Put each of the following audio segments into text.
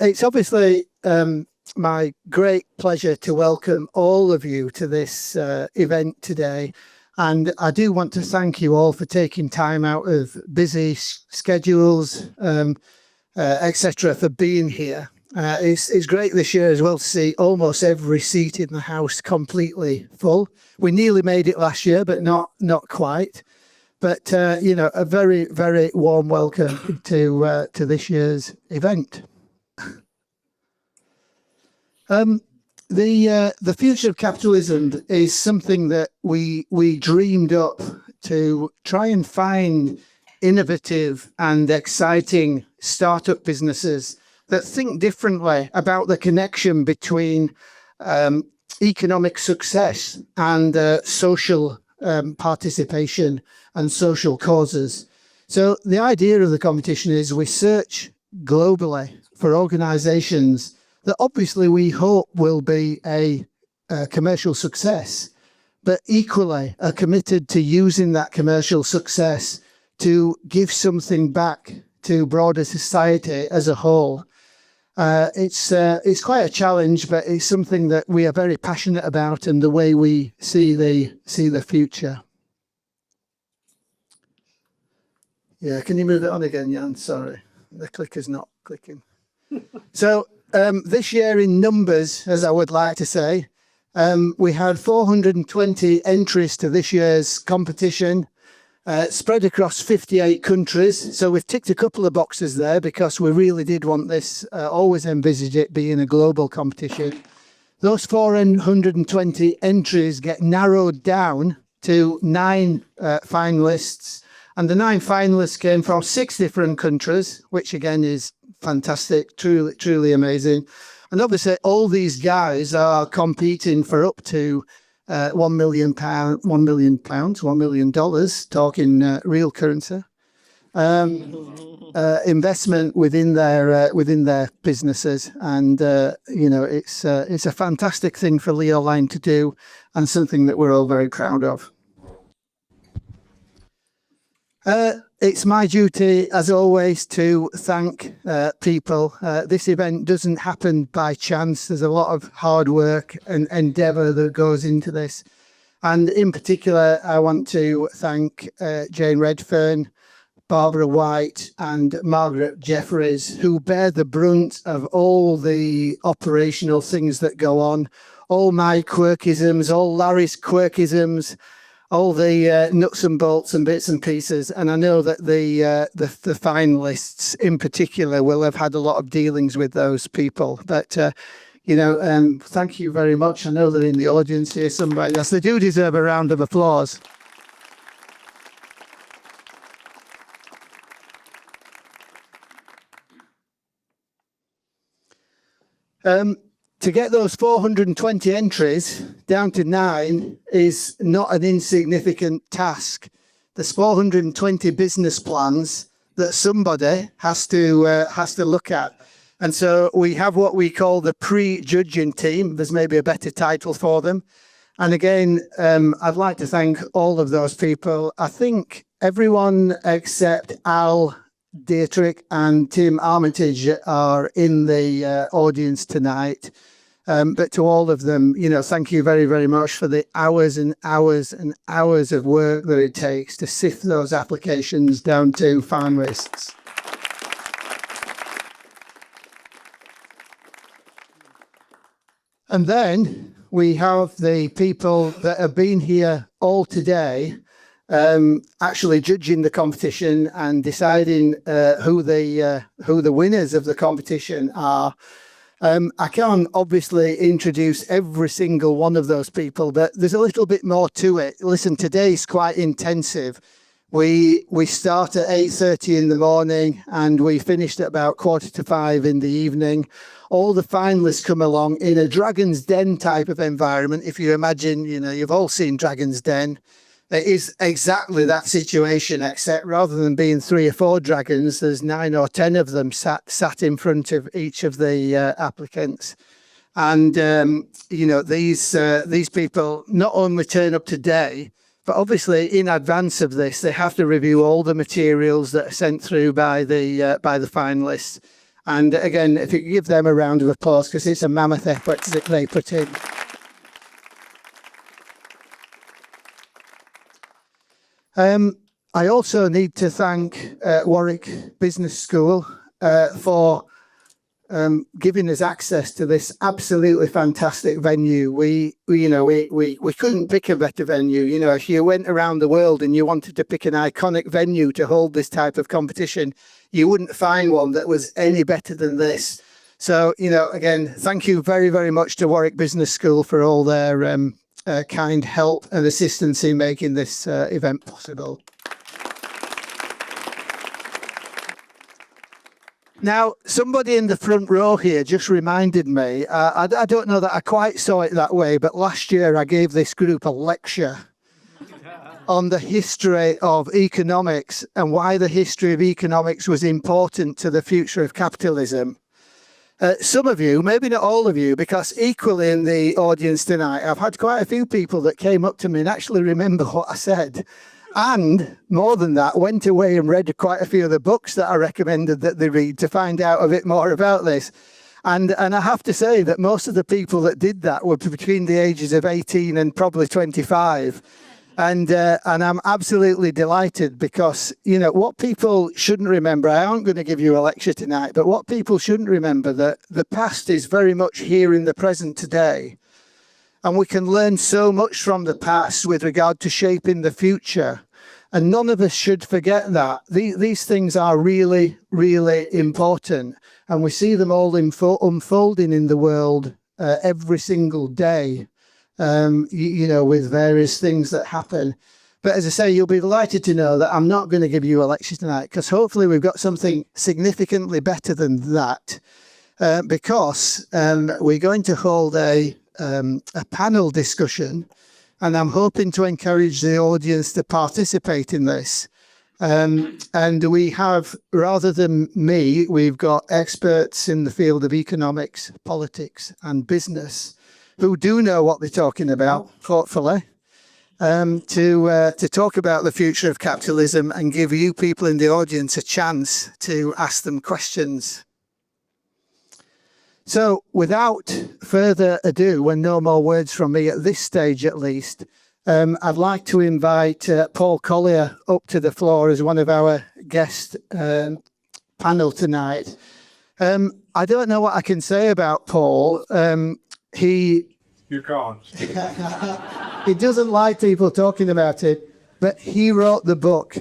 It's obviously my great pleasure to welcome all of you to this event today. And I do want to thank you all for taking time out of busy schedules, etc., for being here. It's great this year as well to see almost every seat in the House completely full. We nearly made it last year, but not quite. But, a very, very warm welcome to this year's event. The future of capitalism is something that we dreamed up to try and find innovative and exciting startup businesses that think differently about the connection between economic success and social participation and social causes. So the idea of the competition is we search globally for organizations that obviously we hope will be a commercial success, but equally are committed to using that commercial success to give something back to broader society as a whole. It's quite a challenge, but it's something that we are very passionate about and the way we see the future. Yeah, can you move it on again, Jan? Sorry, the clicker's not clicking. So this year in numbers, as I would like to say, we had 420 entries to this year's competition, spread across 58 countries. So we've ticked a couple of boxes there because we really did want this, always envisage it being a global competition. Those 420 entries get narrowed down to 9 finalists. And the 9 finalists came from 6 different countries, which again is fantastic, truly amazing. And obviously all these guys are competing for up to £1 million, $1 million, talking real currency, investment within their businesses. And, it's a fantastic thing for Leo Line to do and something that we're all very proud of. It's my duty, as always, to thank people. This event doesn't happen by chance. There's a lot of hard work and endeavour that goes into this. And in particular, I want to thank Jane Redfern, Barbara White and Margaret Jeffries, who bear the brunt of all the operational things that go on, all my quirkisms, all Larry's quirkisms, all the nuts and bolts and bits and pieces. And I know that the finalists in particular will have had a lot of dealings with those people. But, thank you very much. I know that in the audience here, somebody else, they do deserve a round of applause. To get those 420 entries down to 9 is not an insignificant task. There's 420 business plans that somebody has to look at. And so we have what we call the pre-judging team. There's maybe a better title for them. And again, I'd like to thank all of those people. I think everyone except Al Dietrich and Tim Armitage are in the audience tonight. But to all of them, thank you very, very much for the hours and hours and hours of work that it takes to sift those applications down to finalists. And then we have the people that have been here all today, actually judging the competition and deciding who the winners of the competition are. I can't obviously introduce every single one of those people, but there's a little bit more to it. Listen, today's quite intensive. We start at 8:30 in the morning and we finished at about 4:45 in the evening. All the finalists come along in a Dragon's Den type of environment. If you imagine, you've all seen Dragon's Den. It is exactly that situation, except rather than being 3 or 4 dragons, there's 9 or 10 of them sat in front of each of the applicants. And, these people not only turn up today, but obviously in advance of this, they have to review all the materials that are sent through by the finalists. And again, if you give them a round of applause, because it's a mammoth effort that they put in. I also need to thank Warwick Business School for giving us access to this absolutely fantastic venue. We couldn't pick a better venue. You know, if you went around the world and you wanted to pick an iconic venue to hold this type of competition, you wouldn't find one that was any better than this. So, you know, again, thank you very, very much to Warwick Business School for all their kind help and assistance in making this event possible. Now, somebody in the front row here just reminded me, I don't know that I quite saw it that way, but last year I gave this group a lecture on the history of economics and why the history of economics was important to the future of capitalism. Some of you, maybe not all of you, because equally in the audience tonight, I've had quite a few people that came up to me and actually remember what I said. And more than that, went away and read quite a few of the books that I recommended that they read to find out a bit more about this. And I have to say that most of the people that did that were between the ages of 18 and probably 25. And I'm absolutely delighted because, you know, what people shouldn't remember, I aren't going to give you a lecture tonight, but what people shouldn't remember that the past is very much here in the present today. And we can learn so much from the past with regard to shaping the future. And none of us should forget that. These things are really, really important. And we see them all unfolding in the world every single day, you know, with various things that happen. But as I say, you'll be delighted to know that I'm not going to give you a lecture tonight, because hopefully we've got something significantly better than that, because we're going to hold a panel discussion, and I'm hoping to encourage the audience to participate in this. And we have, rather than me, we've got experts in the field of economics, politics, and business who do know what they're talking about, hopefully, to talk about the future of capitalism and give you people in the audience a chance to ask them questions. So without further ado, and no more words from me at this stage at least, I'd like to invite Paul Collier up to the floor as one of our guest panel tonight. I don't know what I can say about Paul. You can't. He doesn't like people talking about it, but he wrote the book,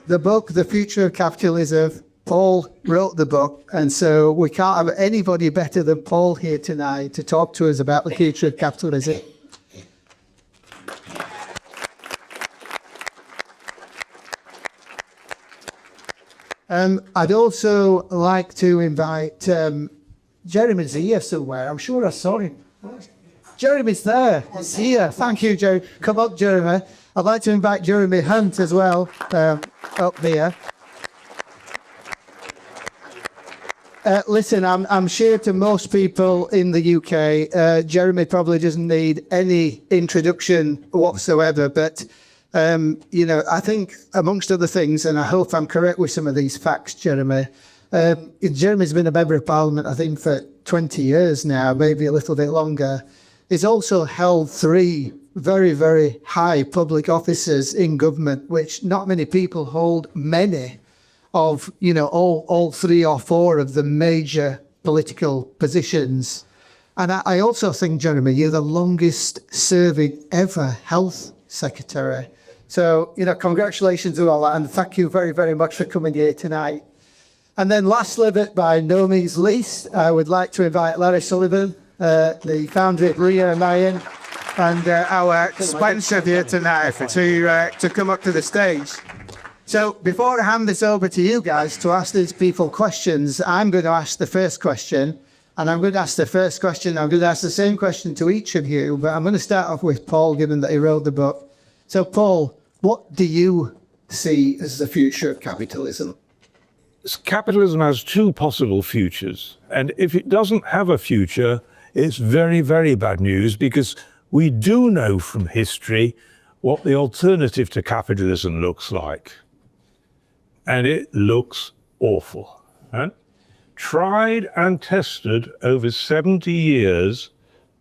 The Future of Capitalism. Paul wrote the book, and so we can't have anybody better than Paul here tonight to talk to us about the future of capitalism. I'd also like to invite Jeremy's here somewhere. I'm sure I saw him. Jeremy's there. He's here. Thank you, Jeremy. Come up, Jeremy. I'd like to invite Jeremy Hunt as well up here. Listen, I'm sure to most people in the UK, Jeremy probably doesn't need any introduction whatsoever. But, you know, I think amongst other things, and I hope I'm correct with some of these facts, Jeremy, Jeremy's been a member of Parliament, I think, for 20 years now, maybe a little bit longer. He's also held 3 very, very high public offices in government, which not many people hold many of, you know, all 3 or 4 of the major political positions. And I also think, Jeremy, you're the longest serving ever health secretary. So, you know, congratulations on all that, and thank you very, very much for coming here tonight. And then lastly, but by no means least, I would like to invite Larry Sullivan, the founder of Ria Mayan, and our sponsor here tonight to come up to the stage. So before I hand this over to you guys to ask these people questions, I'm going to ask the first question. And I'm going to ask the first question. I'm going to ask the same question to each of you, but I'm going to start off with Paul, given that he wrote the book. So Paul, what do you see as the future of capitalism? Capitalism has 2 possible futures. And if it doesn't have a future, it's very, very bad news, because we do know from history what the alternative to capitalism looks like. And it looks awful. Right? tried and tested over 70 years,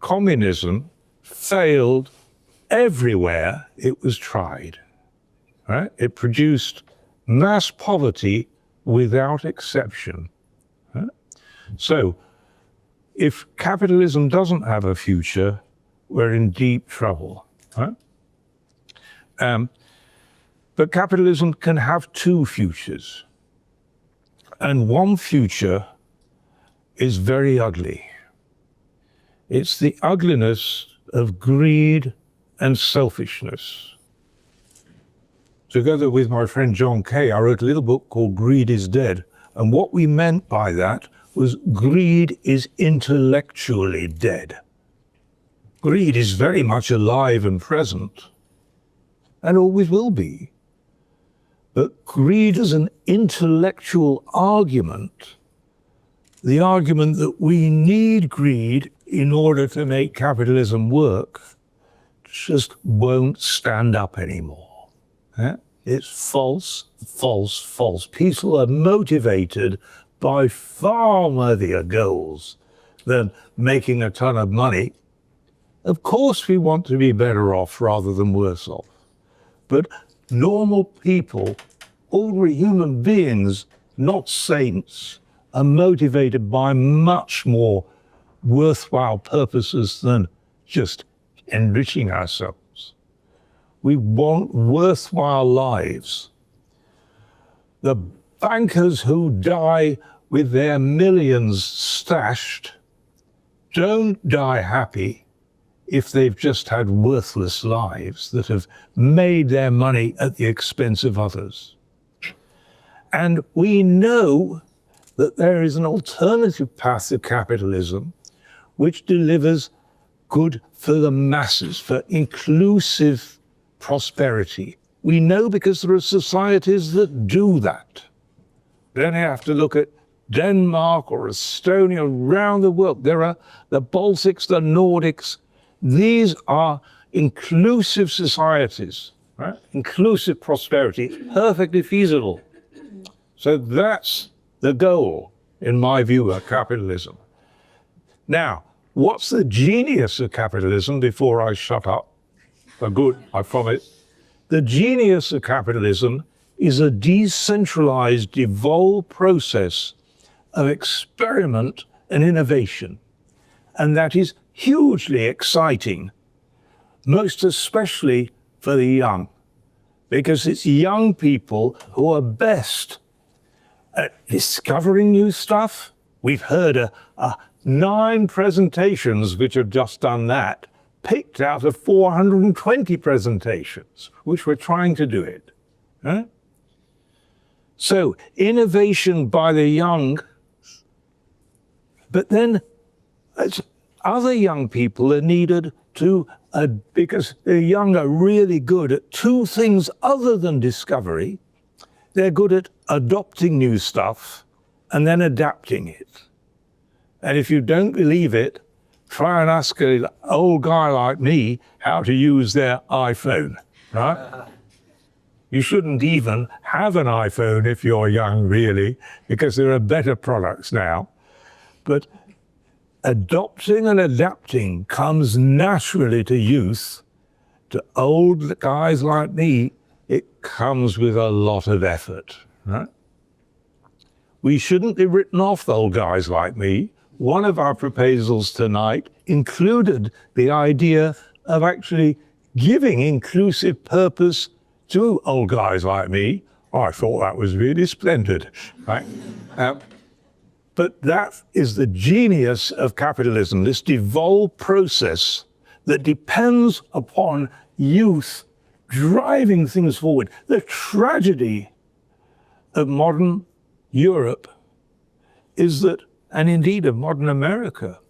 communism failed everywhere it was tried. Right? It produced mass poverty without exception. Right? So, if capitalism doesn't have a future, we're in deep trouble. Right? But capitalism can have two futures. And one future is very ugly. It's the ugliness of greed and selfishness. Together with my friend John Kay, I wrote a little book called Greed is Dead. And what we meant by that was greed is intellectually dead. Greed is very much alive and present, and always will be. But greed is an intellectual argument, the argument that we need greed in order to make capitalism work, just won't stand up anymore. It's false, false, false. People are motivated by far worthier goals than making a ton of money. Of course we want to be better off rather than worse off. But normal people, ordinary human beings, not saints, are motivated by much more worthwhile purposes than just enriching ourselves. We want worthwhile lives. The bankers who die with their millions stashed don't die happy if they've just had worthless lives that have made their money at the expense of others. And we know that there is an alternative path to capitalism which delivers good for the masses, for inclusive prosperity. We know because there are societies that do that. Then you have to look at Denmark or Estonia around the world. There are the Baltics, the Nordics. These are inclusive societies, right? Inclusive prosperity, perfectly feasible. So that's the goal, in my view, of capitalism. Now, what's the genius of capitalism before I shut up? Good, I promise. The genius of capitalism is a decentralized, devolved process of experiment and innovation. And that is hugely exciting, most especially for the young, because it's young people who are best at discovering new stuff. We've heard 9 presentations which have just done that, picked out of 420 presentations, which were trying to do it. Huh? So innovation by the young, but then other young people are needed to, because the young are really good at 2 things other than discovery. They're good at adopting new stuff and then adapting it. And if you don't believe it, try and ask an old guy like me how to use their iPhone, right? You shouldn't even have an iPhone if you're young, really, because there are better products now. But adopting and adapting comes naturally to youth. To old guys like me, it comes with a lot of effort, right? We shouldn't be written off, old guys like me. One of our proposals tonight included the idea of actually giving inclusive purpose to old guys like me. I thought that was really splendid, right? But that is the genius of capitalism, this devolved process that depends upon youth driving things forward. The tragedy of modern Europe is that, and indeed of modern America,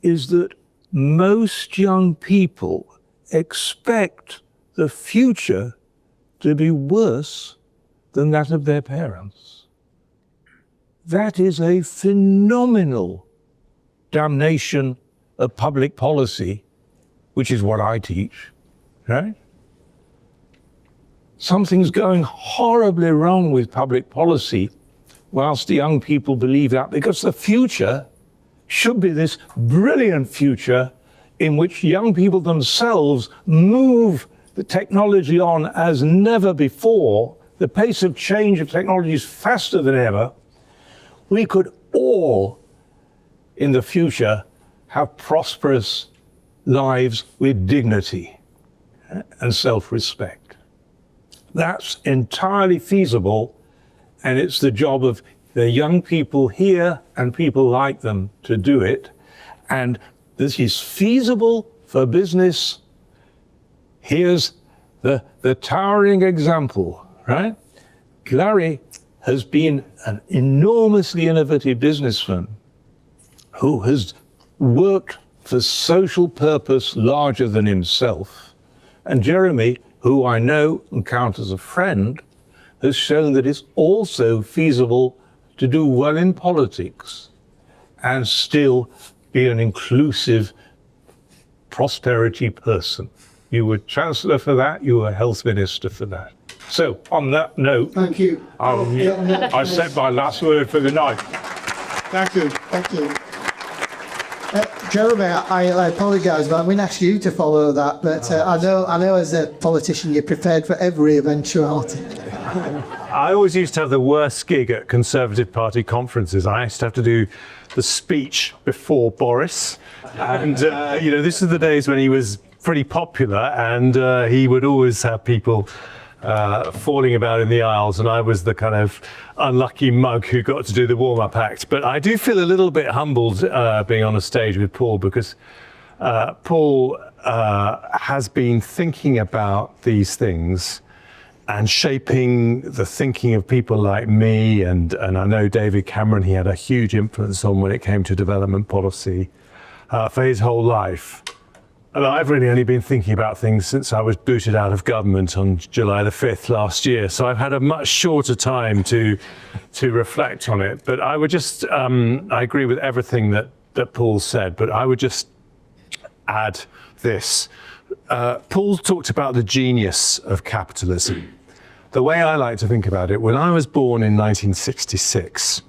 is that most young people expect the future to be worse than that of their parents. That is a phenomenal damnation of public policy, which is what I teach, right? Something's going horribly wrong with public policy whilst the young people believe that, because the future should be this brilliant future in which young people themselves move the technology on as never before. The pace of change of technology is faster than ever. We could all, in the future, have prosperous lives with dignity and self-respect. That's entirely feasible, and it's the job of the young people here and people like them to do it. And this is feasible for business. Here's the towering example, right? Larry has been an enormously innovative businessman who has worked for social purpose larger than himself. And Jeremy, who I know and count as a friend, has shown that it's also feasible to do well in politics and still be an inclusive prosperity person. You were Chancellor for that, you were Health Minister for that. So on that note, Thank you. I said my last word for the night. Thank you. Thank you. Jeremy, I apologise, but I'm going to ask you to follow that. But I know as a politician, you're prepared for every eventuality. I always used to have the worst gig at Conservative Party conferences. I used to have to do the speech before Boris. And, this is the days when he was pretty popular, and he would always have people falling about in the aisles, and I was the kind of unlucky mug who got to do the warm-up act. But I do feel a little bit humbled being on a stage with Paul, because Paul has been thinking about these things and shaping the thinking of people like me, and I know David Cameron, he had a huge influence on when it came to development policy for his whole life. And I've really only been thinking about things since I was booted out of government on July the 5th last year. So I've had a much shorter time to reflect on it. But I would just, I agree with everything that Paul said, but I would just add this. Paul talked about the genius of capitalism. The way I like to think about it, when I was born in 1966,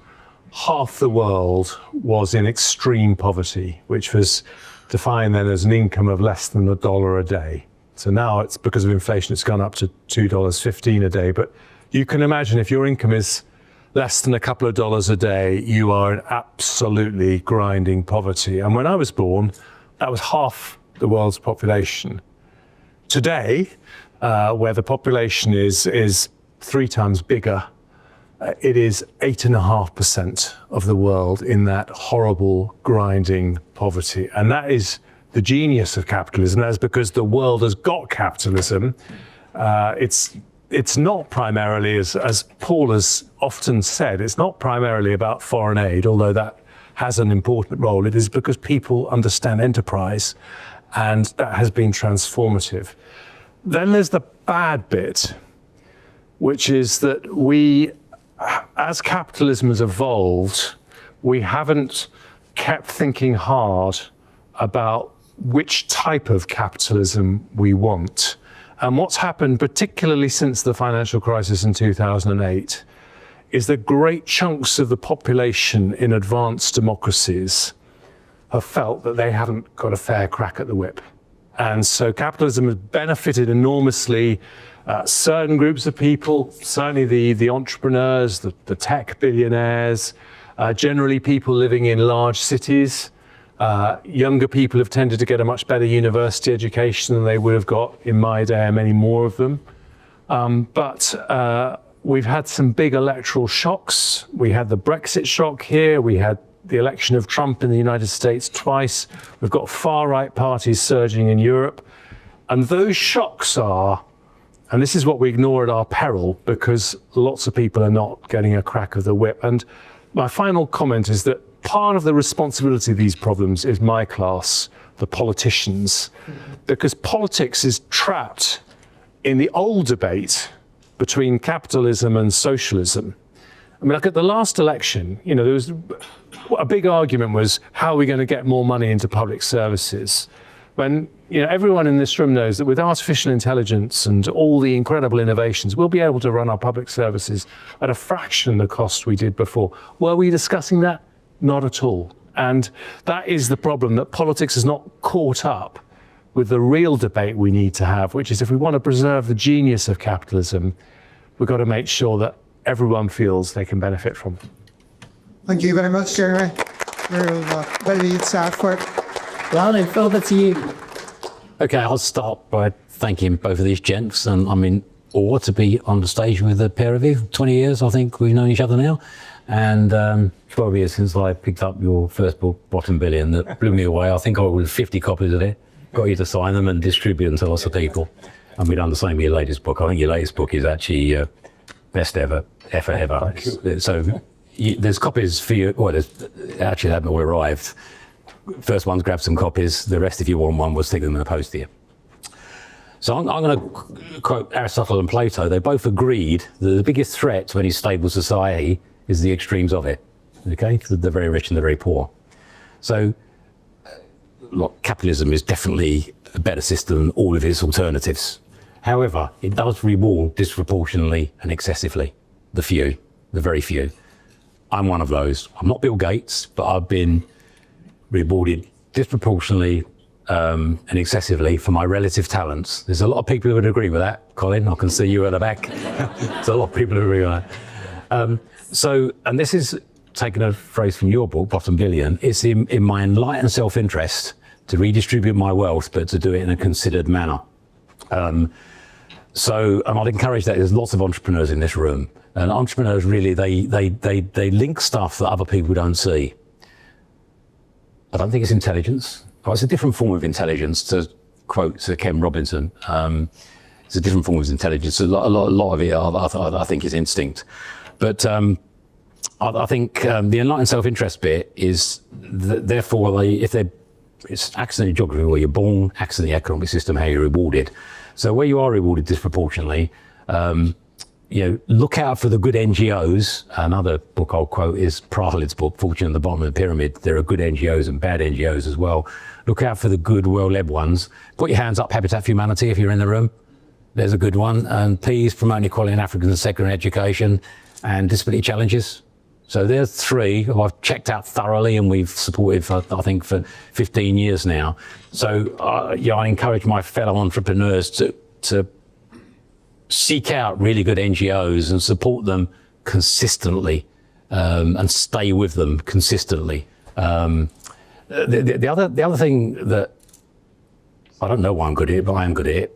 half the world was in extreme poverty, which was defined then as an income of less than $1 a day. So now it's, because of inflation, it's gone up to $2.15 a day. But you can imagine if your income is less than a couple of dollars a day, you are in absolutely grinding poverty. And when I was born, that was half the world's population. Today, where the population is 3 times bigger, it is 8.5% of the world in that horrible, grinding poverty. And that is the genius of capitalism. That's because the world has got capitalism. It's not primarily, as Paul has often said, it's not primarily about foreign aid, although that has an important role. It is because people understand enterprise, and that has been transformative. Then there's the bad bit, which is that we, as capitalism has evolved, we haven't kept thinking hard about which type of capitalism we want. And what's happened, particularly since the financial crisis in 2008, is that great chunks of the population in advanced democracies have felt that they haven't got a fair crack at the whip. And so capitalism has benefited enormously certain groups of people, certainly the entrepreneurs, the tech billionaires, generally people living in large cities. Younger people have tended to get a much better university education than they would have got in my day, and many more of them. But we've had some big electoral shocks. We had the Brexit shock here. We had the election of Trump in the United States twice. We've got far-right parties surging in Europe. And those shocks are, and this is what we ignore at our peril, because lots of people are not getting a crack of the whip. And my final comment is that part of the responsibility of these problems is my class, the politicians, because politics is trapped in the old debate between capitalism and socialism. I mean, like at the last election, there was a big argument was, how are we going to get more money into public services? when everyone in this room knows that with artificial intelligence and all the incredible innovations, we'll be able to run our public services at a fraction of the cost we did before. Were we discussing that? Not at all. And that is the problem, that politics has not caught up with the real debate we need to have, which is if we want to preserve the genius of capitalism, we've got to make sure that everyone feels they can benefit from it. Thank you very much, Jeremy. Very insightful. Well, Phil, that's you. Okay, I'll start by thanking both of these gents. And I'm in awe to be on the stage with a pair of you. 20 years, I think we've known each other now. And 12 years since I picked up your first book, Bottom Billion, that blew me away. I think I ordered 50 copies of it, got you to sign them and distribute them to lots of people. And we've done the same with your latest book. I think your latest book is actually best ever. So there's copies for you. Well, actually, they haven't all arrived. First one's grab some copies. The rest, if you want one, we'll stick them in the post here. So I'm going to quote Aristotle and Plato. They both agreed that the biggest threat to any stable society is the extremes of it. Okay, the very rich and the very poor. So, look, capitalism is definitely a better system than all of its alternatives. However, it does reward disproportionately and excessively the few, the very few. I'm one of those. I'm not Bill Gates, but I've been rewarded disproportionately and excessively for my relative talents. There's a lot of people who would agree with that, Colin. I can see you at the back. There's a lot of people who agree with that. And this is taking a phrase from your book, Bottom Billion. It's in my enlightened self-interest to redistribute my wealth, but to do it in a considered manner. And I'd encourage that. There's lots of entrepreneurs in this room, and entrepreneurs really they link stuff that other people don't see. I don't think it's intelligence. Oh, it's a different form of intelligence, to quote Sir Ken Robinson. It's a different form of intelligence. A lot of it, I think, is instinct. But I think the enlightened self-interest bit is, therefore, it's accident geography, where you're born, accident economic system, how you're rewarded. So where you are rewarded disproportionately, look out for the good NGOs. Another book I'll quote is Prahalid's book, Fortune at the Bottom of the Pyramid. There are good NGOs and bad NGOs as well. Look out for the good, well-led ones. Put your hands up, Habitat for Humanity, if you're in the room. There's a good one. And please promote equality in African and secondary education and disability challenges. So there's three who I've checked out thoroughly and we've supported for, I think, for 15 years now. So I encourage my fellow entrepreneurs to seek out really good NGOs and support them consistently and stay with them consistently. The other thing that I don't know why I'm good at it, but I am good at it,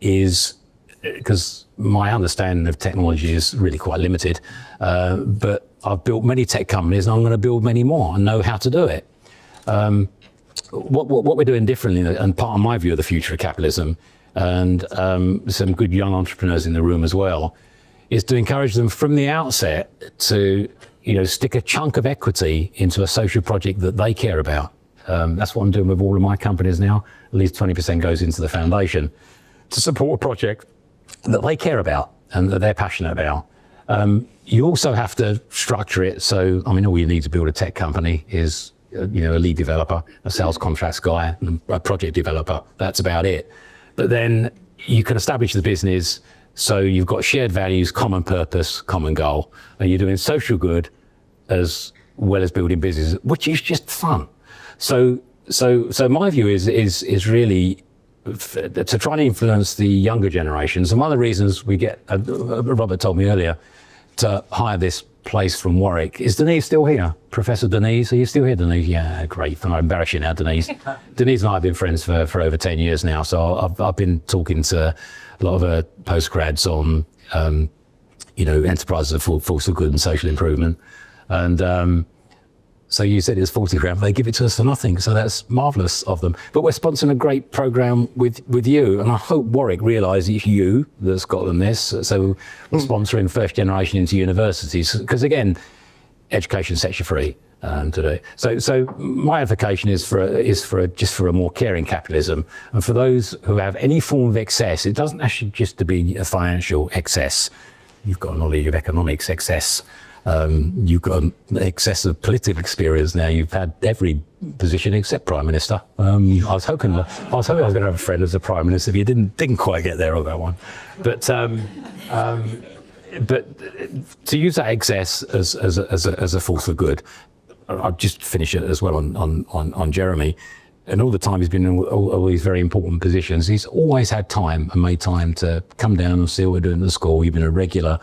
is because my understanding of technology is really quite limited. But I've built many tech companies and I'm going to build many more and know how to do it. What we're doing differently, and part of my view of the future of capitalism, and some good young entrepreneurs in the room as well, is to encourage them from the outset to stick a chunk of equity into a social project that they care about. That's what I'm doing with all of my companies now. At least 20% goes into the foundation to support a project that they care about and that they're passionate about. You also have to structure it so, all you need to build a tech company is a lead developer, a sales contracts guy, and a project developer. That's about it. But then you can establish the business so you've got shared values, common purpose, common goal, and you're doing social good as well as building business, which is just fun. So my view is really to try and influence the younger generations. And one of the reasons we get, Robert told me earlier, to hire this place from Warwick. Is Denise still here? Professor Denise, are you still here, Denise? Yeah, great. I'm embarrassing now, Denise. Denise and I have been friends for over 10 years now. So I've been talking to a lot of her postgrads on, enterprises of force of good and social improvement. And so you said it's 40 grand, they give it to us for nothing. So that's marvelous of them. But we're sponsoring a great program with you. And I hope Warwick realises it's you that's got them this. So we're sponsoring first generation into universities. Because again, education sets you free to do it. So my advocation is for a more caring capitalism. And for those who have any form of excess, it doesn't actually just to be a financial excess. You've got knowledge of economics excess. You've got an excess of political experience now. You've had every position except Prime Minister. I was hoping I was going to have a friend as a Prime Minister, but you didn't quite get there on that one. But to use that excess as a force for good, I'll just finish it as well on Jeremy. And all the time he's been in all these very important positions, he's always had time and made time to come down and see what we're doing at the school. You've been a regular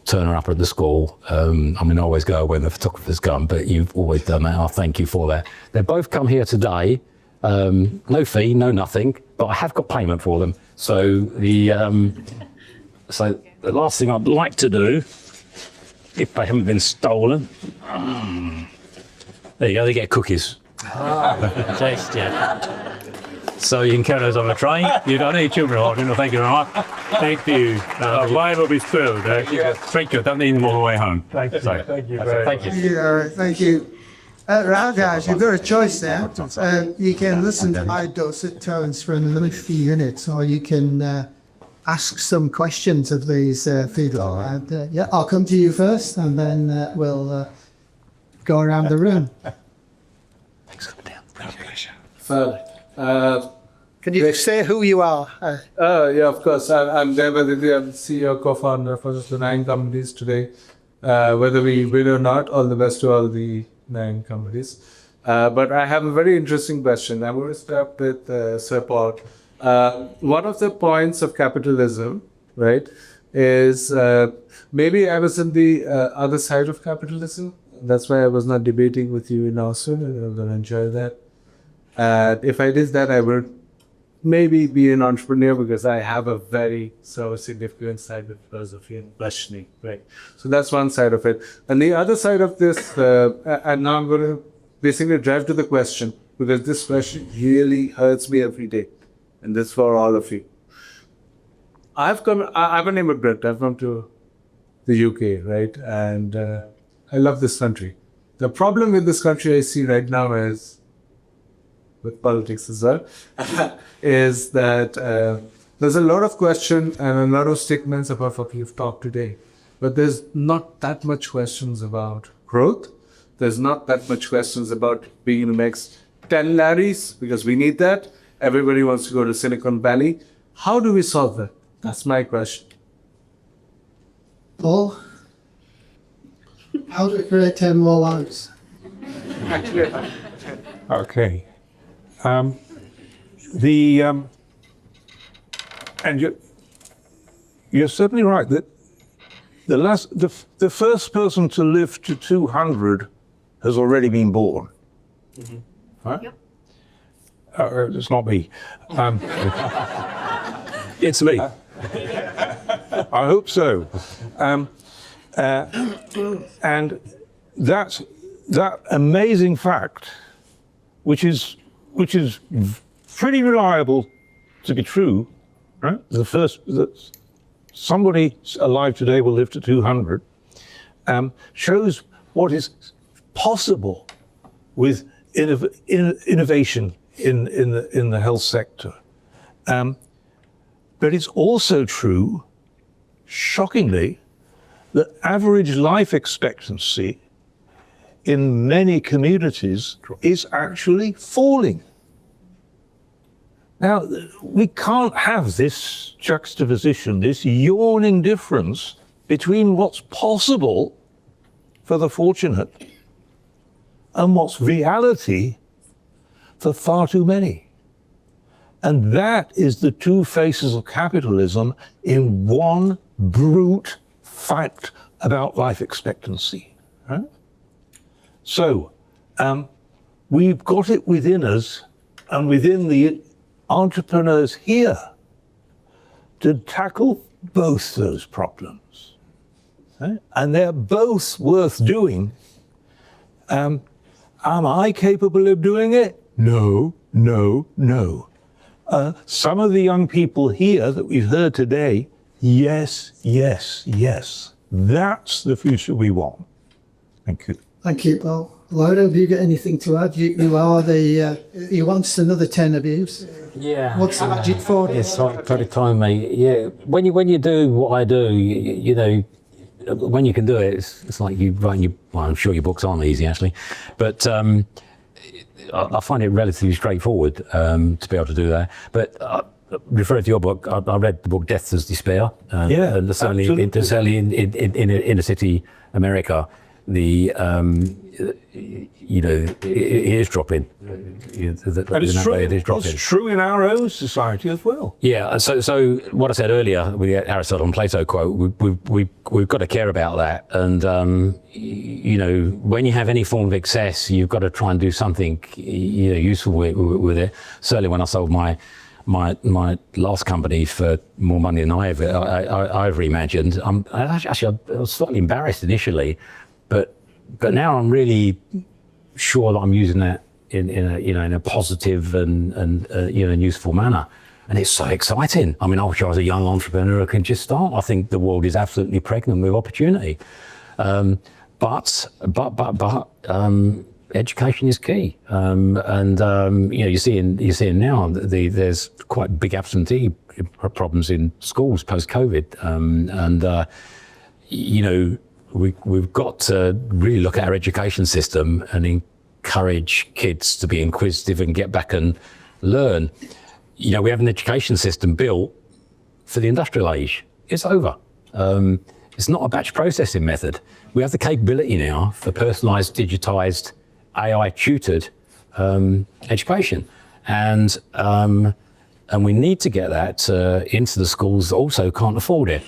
turner up at the school. I mean, I always go when the photographer's come, but you've always done that. I'll thank you for that. They've both come here today. No fee, no nothing, but I have got payment for them. So the last thing I'd like to do, if they haven't been stolen, there you go, they get cookies. Taste, yeah. So you can carry those on the train. You don't need children ordering. Thank you very much. Thank you. Mine will be spilled. Thank you. Don't need them all the way home. Thank you. Thank you very much. Thank you. Right, guys, you've got a choice there. You can listen to my dulcet tones for another few minutes, or you can ask some questions of these people. And, yeah, I'll come to you first, and then we'll go around the room. Thanks for coming down. Can you say who you are? Yeah, of course. I'm there with the CEO, co-founder for the 9 companies today. Whether we win or not, all the best to all the 9 companies. But I have a very interesting question. I'm going to start with Sir Paul. One of the points of capitalism, right, is maybe I was on the other side of capitalism. That's why I was not debating with you in Austin. I'm going to enjoy that. If I did that, I would maybe be an entrepreneur because I have a very significant side with philosophy and questioning, right? So that's one side of it. And the other side of this, and now I'm going to basically drive to the question, because this question really hurts me every day. And this for all of you. I'm an immigrant. I've come to the UK, right? And I love this country. The problem with this country I see right now is, with politics as well, is that there's a lot of question and a lot of statements about what we've talked today. But there's not that much questions about growth. There's not that much questions about being the next 10 Larrys, because we need that. Everybody wants to go to Silicon Valley. How do we solve that? That's my question. Paul? How to create 10 more lives? Okay. And you're certainly right that the first person to live to 200 has already been born. Mm-hmm. Right? Yep. It's not me. It's me. I hope so. And that amazing fact, which is pretty reliable to be true, right? That somebody alive today will live to 200, shows what is possible with innovation in the health sector. But it's also true, shockingly, that average life expectancy in many communities is actually falling. Now, we can't have this juxtaposition, this yawning difference between what's possible for the fortunate and what's reality for far too many. And that is the two faces of capitalism in one brute fact about life expectancy. Right? So, we've got it within us and within the entrepreneurs here to tackle both those problems. Right? And they're both worth doing. Am I capable of doing it? No. Some of the young people here that we've heard today, yes. That's the future we want. Thank you. Thank you, Paul. Laura, have you got anything to add? You are the, you want another 10 of you. Yeah. What's the magic for? It's very time, mate. Yeah. When you do what I do, you know, when you can do it, it's like you writing well, I'm sure your books aren't easy actually, but I find it relatively straightforward to be able to do that. But referring to your book, I read the book Death as Despair. And certainly in inner city America, the it is dropping. It is true. It's true in our own society as well. Yeah. So what I said earlier with the Aristotle and Plato quote, we've got to care about that. And when you have any form of excess, you've got to try and do something useful with it. Certainly, when I sold my last company for more money than I ever imagined, I was slightly embarrassed initially, but now I'm really sure that I'm using that in a positive and useful manner, and it's so exciting. I mean, I wish I was a young entrepreneur who can just start. I think the world is absolutely pregnant with opportunity, but education is key, you're seeing now there's quite big absentee problems in schools post COVID, we've got to really look at our education system and encourage kids to be inquisitive and get back and learn. We have an education system built for the industrial age. It's over. It's not a batch processing method. We have the capability now for personalized, digitized, AI tutored education, and we need to get that into the schools that also can't afford it.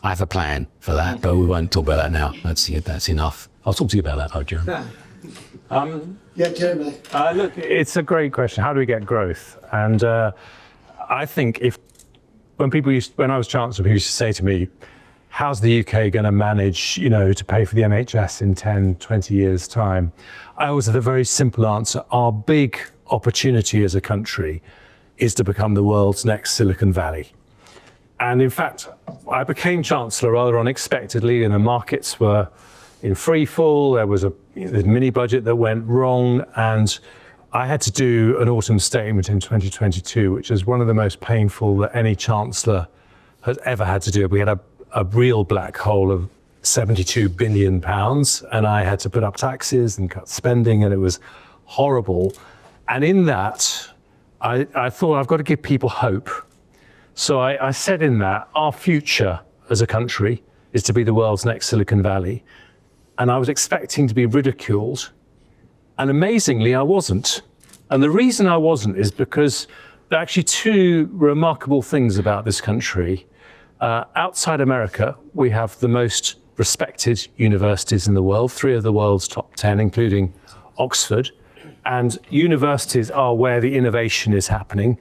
I have a plan for that, but we won't talk about that now. That's enough. I'll talk to you about that, though, Jeremy. Jeremy. Look, it's a great question. How do we get growth? And I think when I was Chancellor, people used to say to me, how's the UK going to manage, to pay for the NHS in 10, 20 years' time? I always had a very simple answer. Our big opportunity as a country is to become the world's next Silicon Valley. And in fact, I became Chancellor rather unexpectedly, and the markets were in free fall. There was a mini budget that went wrong, and I had to do an autumn statement in 2022, which is one of the most painful that any Chancellor has ever had to do. We had a real black hole of £72 billion, and I had to put up taxes and cut spending, and it was horrible. And in that, I thought I've got to give people hope. So I said in that, our future as a country is to be the world's next Silicon Valley. And I was expecting to be ridiculed. And amazingly, I wasn't. And the reason I wasn't is because there are actually two remarkable things about this country. Outside America, we have the most respected universities in the world, 3 of the world's top 10, including Oxford. And universities are where the innovation is happening.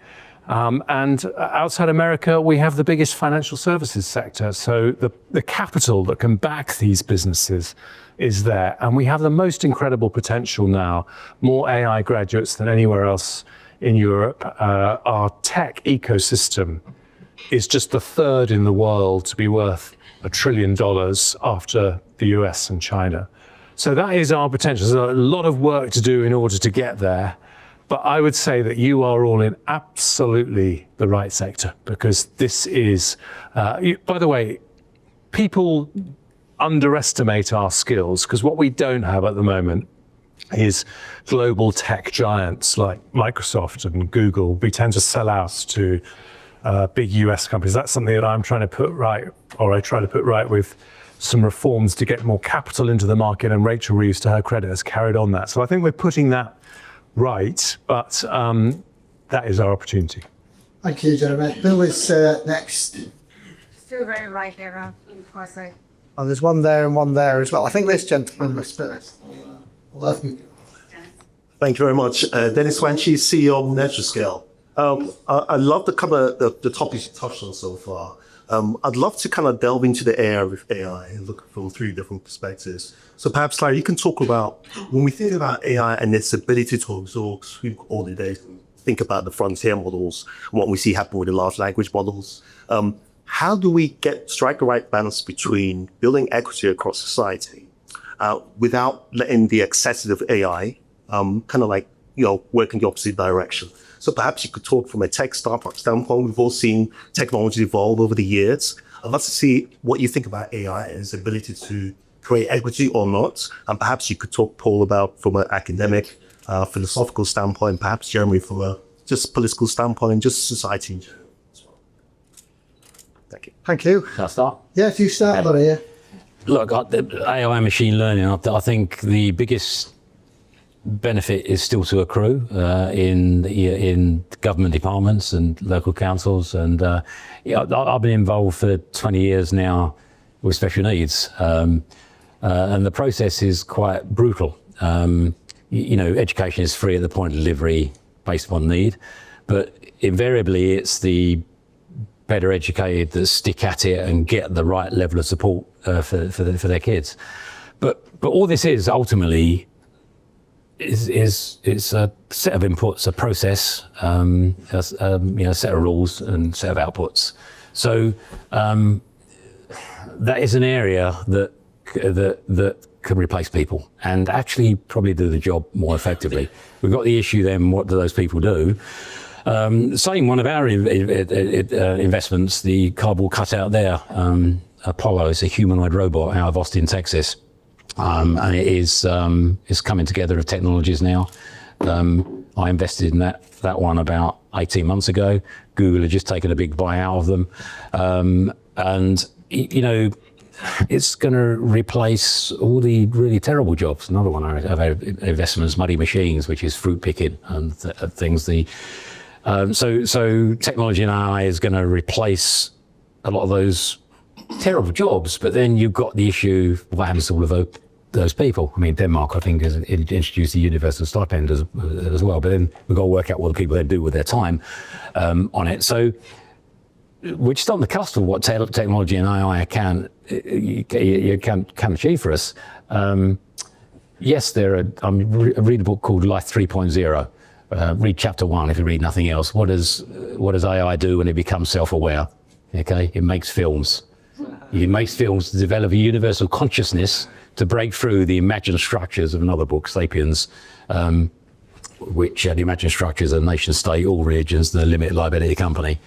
And outside America, we have the biggest financial services sector. So the capital that can back these businesses is there. And we have the most incredible potential now, more AI graduates than anywhere else in Europe. Our tech ecosystem is just the 3rd in the world to be worth $1 trillion after the US and China. So that is our potential. There's a lot of work to do in order to get there. But I would say that you are all in absolutely the right sector, because this is, by the way, people underestimate our skills, because what we don't have at the moment is global tech giants like Microsoft and Google. We tend to sell out to big US companies. That's something that I'm trying to put right, or I try to put right with some reforms to get more capital into the market, and Rachel Reeves, to her credit, has carried on that. So I think we're putting that right, but that is our opportunity. Thank you, Jeremy. Bill is next. Still very right there, Oh, there's one there and one there as well. I think this gentleman was first. Thank you very much. Dennis Wanchi, CEO of NatureScale. I love the topics you touched on so far. I'd love to kind of delve into the area with AI and look from 3 different perspectives. So perhaps, Larry, you can talk about, when we think about AI and its ability to absorb all the data, think about the frontier models, and what we see happen with the large language models. How do we strike the right balance between building equity across society without letting the excessive AI kind of work in the opposite direction? So perhaps you could talk from a tech startup standpoint. We've all seen technology evolve over the years. I'd love to see what you think about AI and its ability to create equity or not. And perhaps you could talk, Paul, about from an academic, philosophical standpoint, perhaps Jeremy from a just political standpoint and just society in general. Thank you. Thank you. Can I start? Yeah, if you start, Laurie, yeah. Look, AI and machine learning, I think the biggest benefit is still to accrue in government departments and local councils. And I've been involved for 20 years now with special needs. And the process is quite brutal. Education is free at the point of delivery based upon need, but invariably it's the better educated that stick at it and get the right level of support for their kids. But all this is ultimately is a set of inputs, a process, a set of rules and set of outputs. So that is an area that can replace people and actually probably do the job more effectively. We've got the issue then, what do those people do? Saying one of our investments, the cardboard cutout there, Apollo is a humanoid robot out of Austin, Texas. And it is coming together of technologies now. I invested in that one about 18 months ago. Google had just taken a big buyout of them. And it's going to replace all the really terrible jobs. Another one of our investments, muddy machines, which is fruit picking and things. So technology and AI is going to replace a lot of those terrible jobs, but then you've got the issue of what happens to all of those people. I mean, Denmark, I think, has introduced the universal stipend as well, but then we've got to work out what the people then do with their time on it. So we're just on the cusp of what technology and AI can achieve for us. Yes, I read a book called Life 3.0. Read chapter 1 if you read nothing else. What does AI do when it becomes self-aware? Okay, it makes films. It makes films to develop a universal consciousness to break through the imagined structures of another book, Sapiens, which the imagined structures of nation state, all religions, the limited liability company.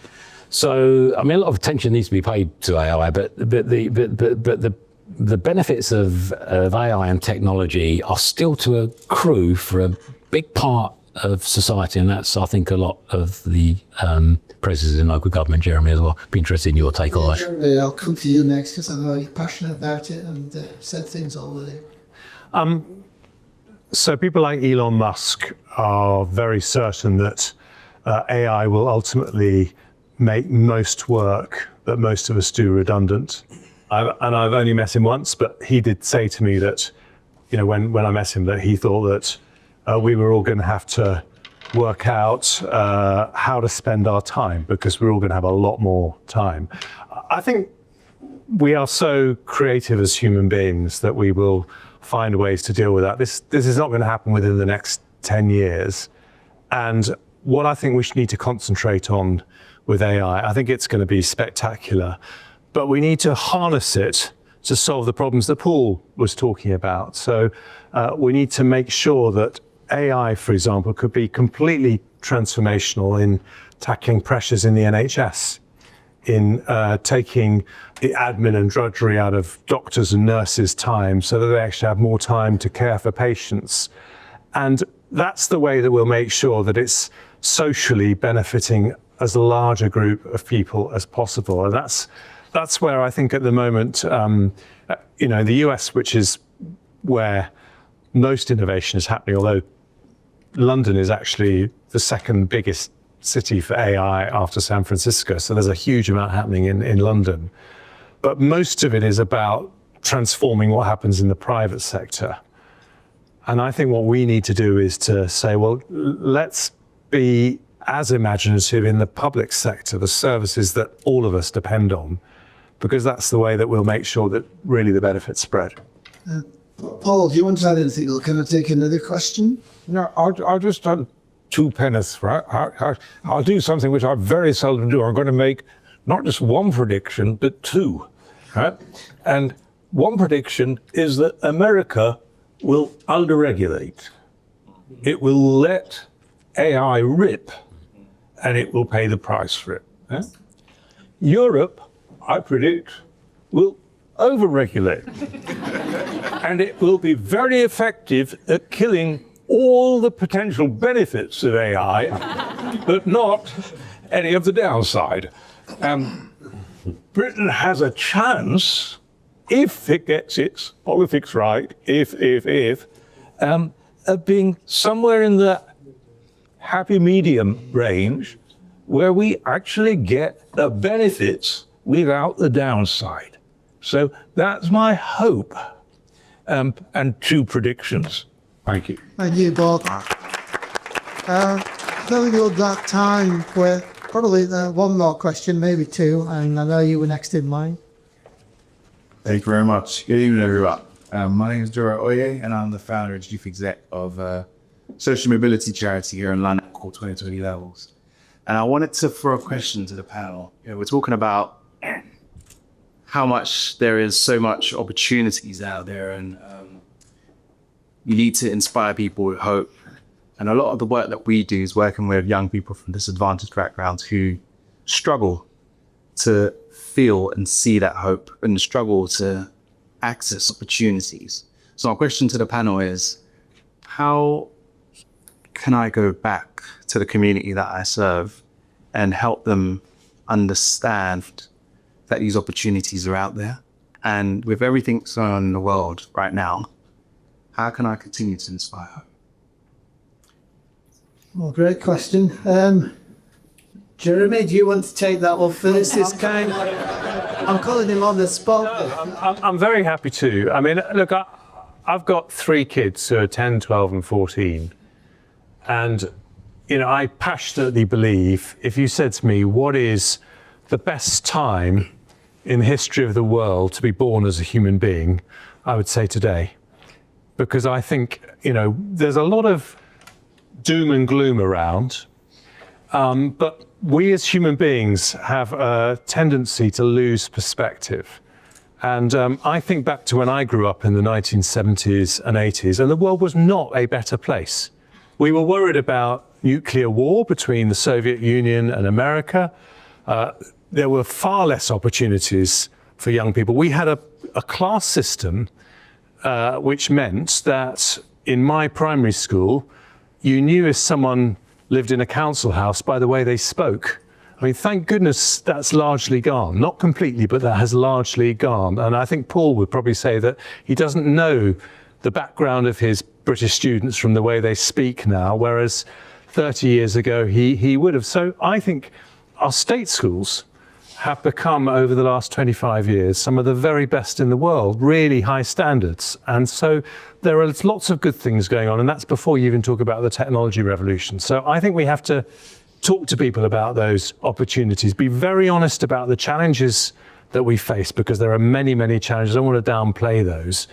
So, I mean, a lot of attention needs to be paid to AI, but the benefits of AI and technology are still to accrue for a big part of society, and that's, I think, a lot of the processes in local government. Jeremy, as well. Be interested in your take on that. Jeremy, I'll come to you next because I know you're passionate about it and said things already. So people like Elon Musk are very certain that AI will ultimately make most work that most of us do redundant. And I've only met him once, but he did say to me that, when I met him, that he thought that we were all going to have to work out how to spend our time because we're all going to have a lot more time. I think we are so creative as human beings that we will find ways to deal with that. This is not going to happen within the next 10 years. And what I think we should need to concentrate on with AI, I think it's going to be spectacular, but we need to harness it to solve the problems that Paul was talking about. So we need to make sure that AI, for example, could be completely transformational in tackling pressures in the NHS, in taking the admin and drudgery out of doctors and nurses' time so that they actually have more time to care for patients. And that's the way that we'll make sure that it's socially benefiting as large a group of people as possible. And that's where I think at the moment, the US, which is where most innovation is happening, although London is actually the second biggest city for AI after San Francisco. So there's a huge amount happening in London. But most of it is about transforming what happens in the private sector. And I think what we need to do is to say, well, let's be as imaginative in the public sector, the services that all of us depend on, because that's the way that we'll make sure that really the benefits spread. Paul, do you want to add anything? Or can I take another question? No, I'll just add 2 pennies, right? I'll do something which I very seldom do. I'm going to make not just one prediction, but 2, right? And one prediction is that America will underregulate. It will let AI rip, and it will pay the price for it. Yeah? Europe, I predict, will over-regulate. And it will be very effective at killing all the potential benefits of AI, but not any of the downside. Britain has a chance, if it gets its politics right, of being somewhere in the happy medium range where we actually get the benefits without the downside. So that's my hope, and 2 predictions. Thank you. Thank you, Bob. Then we'll that time with probably one more question, maybe 2, and I know you were next in line. Thank you very much. Good evening, everyone. My name is Dora Oye, and I'm the founder and chief exec of a social mobility charity here in London called 2020 Levels. And I wanted to throw a question to the panel. We're talking about how much there is so much opportunities out there, and you need to inspire people with hope. And a lot of the work that we do is working with young people from disadvantaged backgrounds who struggle to feel and see that hope and struggle to access opportunities. So my question to the panel is, how can I go back to the community that I serve and help them understand that these opportunities are out there? And with everything going on in the world right now, how can I continue to inspire hope? Well, great question. Jeremy, do you want to take that one first? It's kind I'm calling him on the spot. I'm very happy to. I mean, look, I've got 3 kids who are 10, 12 and 14. And, you know, I passionately believe if you said to me, what is the best time in the history of the world to be born as a human being, I would say today. Because I think, you know, there's a lot of doom and gloom around, but we as human beings have a tendency to lose perspective. And I think back to when I grew up in the 1970s and 80s, and the world was not a better place. We were worried about nuclear war between the Soviet Union and America. There were far less opportunities for young people. We had a class system which meant that in my primary school, you knew if someone lived in a council house by the way they spoke. I mean, thank goodness that's largely gone. Not completely, but that has largely gone. And I think Paul would probably say that he doesn't know the background of his British students from the way they speak now, whereas 30 years ago he would have. So I think our state schools have become, over the last 25 years, some of the very best in the world, really high standards. And so there are lots of good things going on, and that's before you even talk about the technology revolution. So I think we have to talk to people about those opportunities, be very honest about the challenges that we face, because there are many, many challenges. I don't want to downplay those.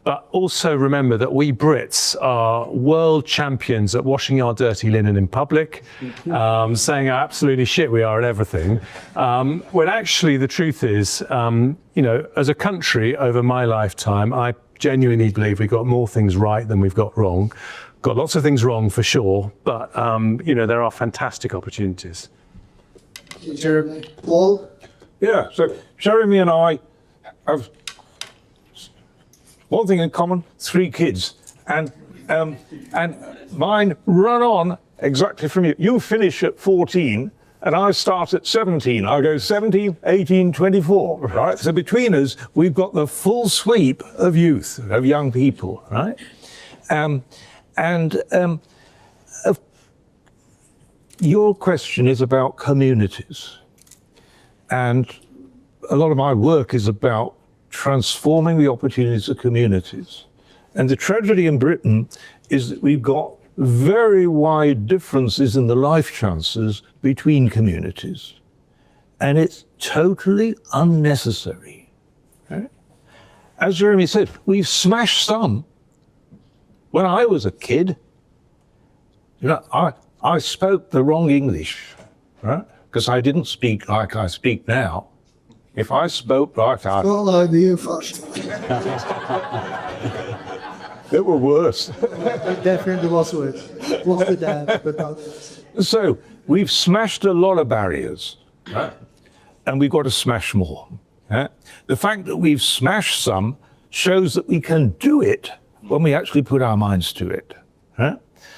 But also remember that we Brits are world champions at washing our dirty linen in public, saying how absolutely shit we are at everything. When actually the truth is, you know, as a country over my lifetime, I genuinely believe we got more things right than we've got wrong. Got lots of things wrong for sure, but you know, there are fantastic opportunities. Jeremy. Paul? Yeah, so Jeremy and I have one thing in common: 3 kids, and mine run on exactly from you. You finish at 14, and I start at 17. I go 17, 18, 24, right? So between us, we've got the full sweep of youth, of young people, right? Your question is about communities, and a lot of my work is about transforming the opportunities of communities. And the tragedy in Britain is that we've got very wide differences in the life chances between communities. And it's totally unnecessary. Right? As Jeremy said, we've smashed some. When I was a kid, you know, I spoke the wrong English, right? Because I didn't speak like I speak now. If I spoke like I... What line do you first? It were worse. It definitely was worse. What's the dad? But not... So we've smashed a lot of barriers, right? and we've got to smash more. The fact that we've smashed some shows that we can do it when we actually put our minds to it.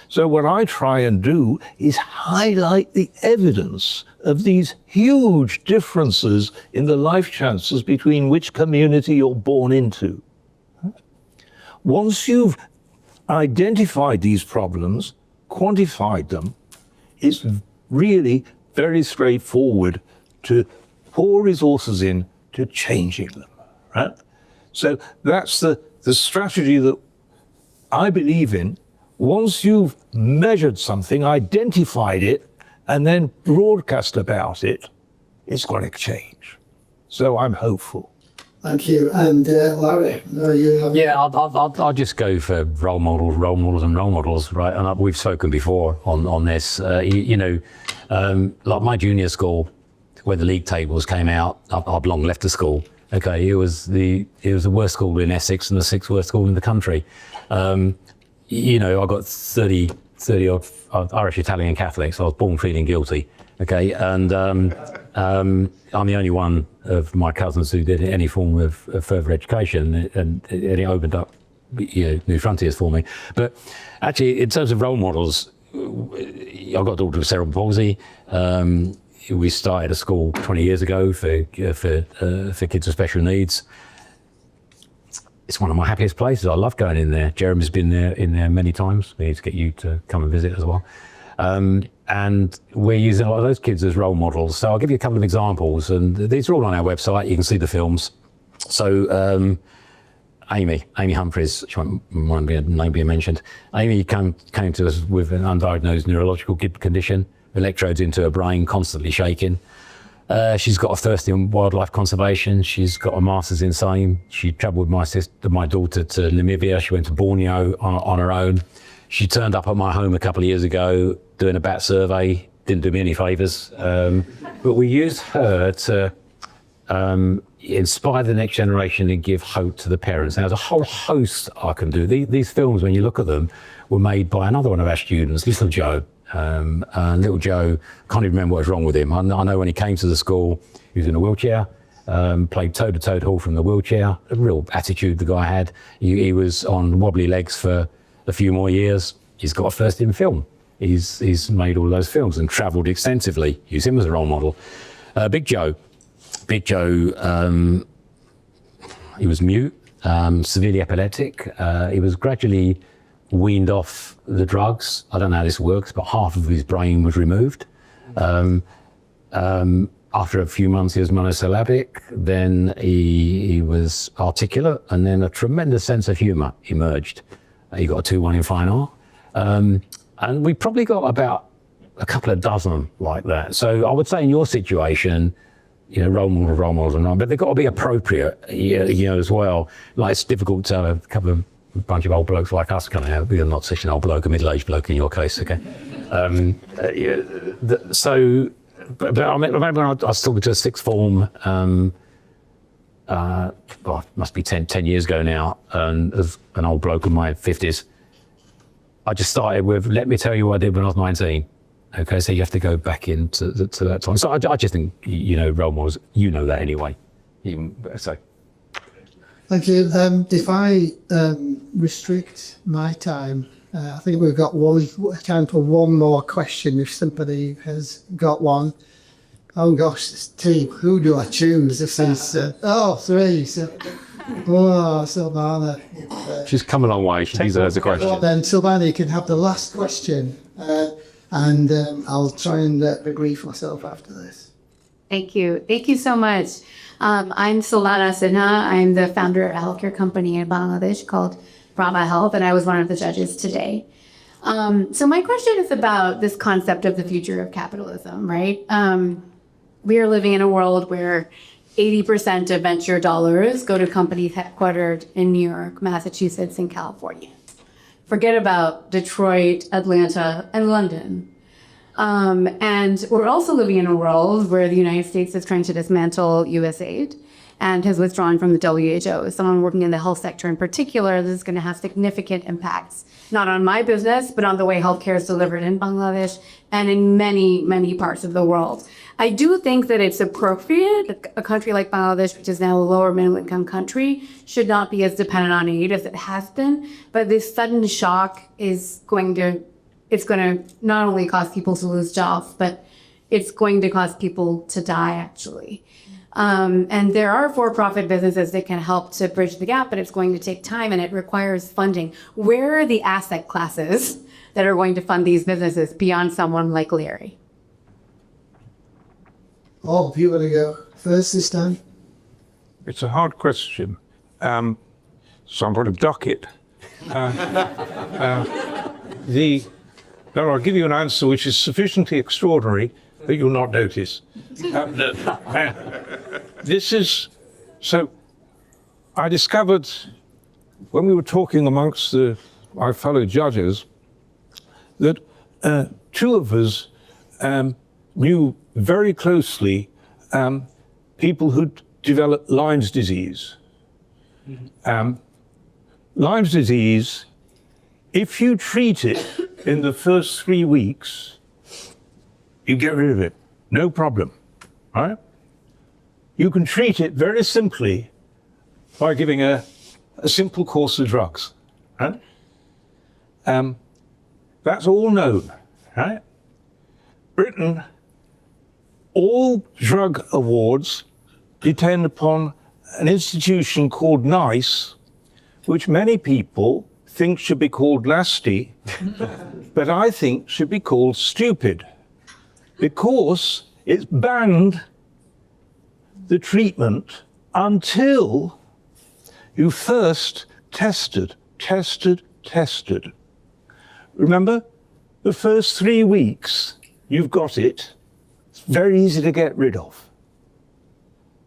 So what I try and do is highlight the evidence of these huge differences in the life chances between which community you're born into. Once you've identified these problems, quantified them, it's really very straightforward to pour resources in to changing them, right? So that's the strategy that I believe in. Once you've measured something, identified it, and then broadcast about it, it's going to change. So I'm hopeful. Thank you. And Larry, you have... Yeah, I'll just go for role models, right? And we've spoken before on this. Like my junior school, when the league tables came out, I've long left the school. Okay, it was the worst school in Essex and the sixth worst school in the country. I got 30 odd Irish Italian Catholics. I was born feeling guilty. Okay, and I'm the only one of my cousins who did any form of further education, and it opened up new frontiers for me. But actually, in terms of role models, I've got a daughter with cerebral palsy. We started a school 20 years ago for kids with special needs. It's one of my happiest places. I love going in there. Jeremy's been in there many times. We need to get you to come and visit as well. And we're using a lot of those kids as role models. So I'll give you a couple of examples, and these are all on our website. You can see the films. So Amy Humphries, she might be a name being mentioned. Amy came to us with an undiagnosed neurological condition, electrodes into her brain, constantly shaking. She's got a first in wildlife conservation. She's got a master's in same. She travelled with my daughter to Namibia. She went to Borneo on her own. She turned up at my home a couple of years ago doing a bat survey. Didn't do me any favours. But we used her to inspire the next generation and give hope to the parents. Now, there's a whole host I can do. These films, when you look at them, were made by another one of our students, Little Joe. And little Joe, can't even remember what was wrong with him. I know when he came to the school, he was in a wheelchair, played toe-to-toe hall from the wheelchair. A real attitude the guy had. He was on wobbly legs for a few more years. He's got a first in film. He's made all those films and travelled extensively. Use him as a role model. Big Joe, he was mute, severely epileptic. He was gradually weaned off the drugs. I don't know how this works, but half of his brain was removed. After a few months, he was monosyllabic. Then he was articulate, and then a tremendous sense of humour emerged. He got a 2-1 in fine art. And we probably got about a couple of dozen like that. So I would say in your situation, role models and all, but they've got to be appropriate, as well. Like, it's difficult to have a bunch of old blokes like us coming out. We're not such an old bloke, a middle-aged bloke in your case, okay? But I remember when I was talking to a sixth form, must be 10 years ago now, and as an old bloke in my 50s, I just started with, let me tell you what I did when I was 19. Okay, so you have to go back into to that time. So I just think, role models, that anyway. So. Thank you. If I restrict my time, I think we've got time for one more question if somebody has got one. Oh gosh, it's two. Who do I choose? This is, three. Silvana. She's come a long way. She deserves a question. Well, then Silvana, you can have the last question. And I'll try and debrief myself after this. Thank you. Thank you so much. I'm Sullivan Sinha. I'm the founder of a healthcare company in Bangladesh called Brahma Health, and I was one of the judges today. So my question is about this concept of the future of capitalism, right? We are living in a world where 80% of venture dollars go to companies headquartered in New York, Massachusetts, and California. Forget about Detroit, Atlanta, and London. And we're also living in a world where the United States is trying to dismantle USAID. and has withdrawn from the WHO. As someone working in the health sector in particular, this is going to have significant impacts, not on my business, but on the way healthcare is delivered in Bangladesh and in many, many parts of the world. I do think that it's appropriate. A country like Bangladesh, which is now a lower middle income country, should not be as dependent on aid as it has been. But this sudden shock is going to not only cause people to lose jobs, but it's going to cause people to die, actually. And there are for-profit businesses that can help to bridge the gap, but it's going to take time and it requires funding. Where are the asset classes that are going to fund these businesses beyond someone like Larry? Oh, you want to go first this time? It's a hard question, so I'm going to duck it. I'll give you an answer which is sufficiently extraordinary that you'll not notice. I discovered when we were talking amongst my fellow judges that two of us knew very closely people who'd developed Lyme's disease. Lyme's disease, if you treat it in the first 3 weeks, you get rid of it, no problem, right? You can treat it very simply by giving a simple course of drugs, right? That's all known, right? Britain, all drug awards depend upon an institution called NICE, which many people think should be called nasty, but I think should be called stupid, because it's banned the treatment until you first tested. Remember, the first 3 weeks you've got it, it's very easy to get rid of.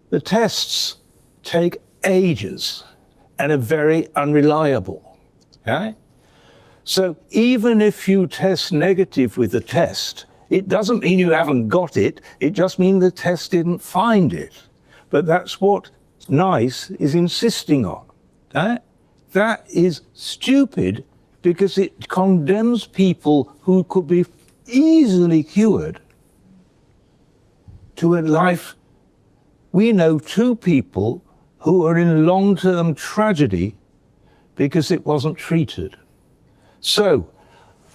The tests take ages and are very unreliable, okay? So even if you test negative with the test, it doesn't mean you haven't got it, it just means the test didn't find it. But that's what NICE is insisting on, okay? That is stupid because it condemns people who could be easily cured to a life. We know 2 people who are in long-term tragedy because it wasn't treated. So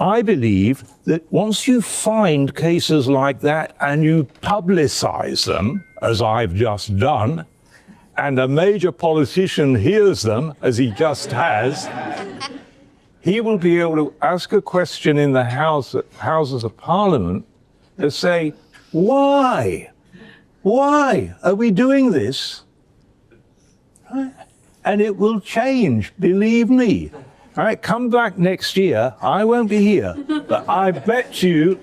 I believe that once you find cases like that and you publicize them, as I've just done, and a major politician hears them, as he just has, he will be able to ask a question in the Houses of Parliament to say, why? Why are we doing this? Right? And it will change, believe me. All right, come back next year. I won't be here, but I bet you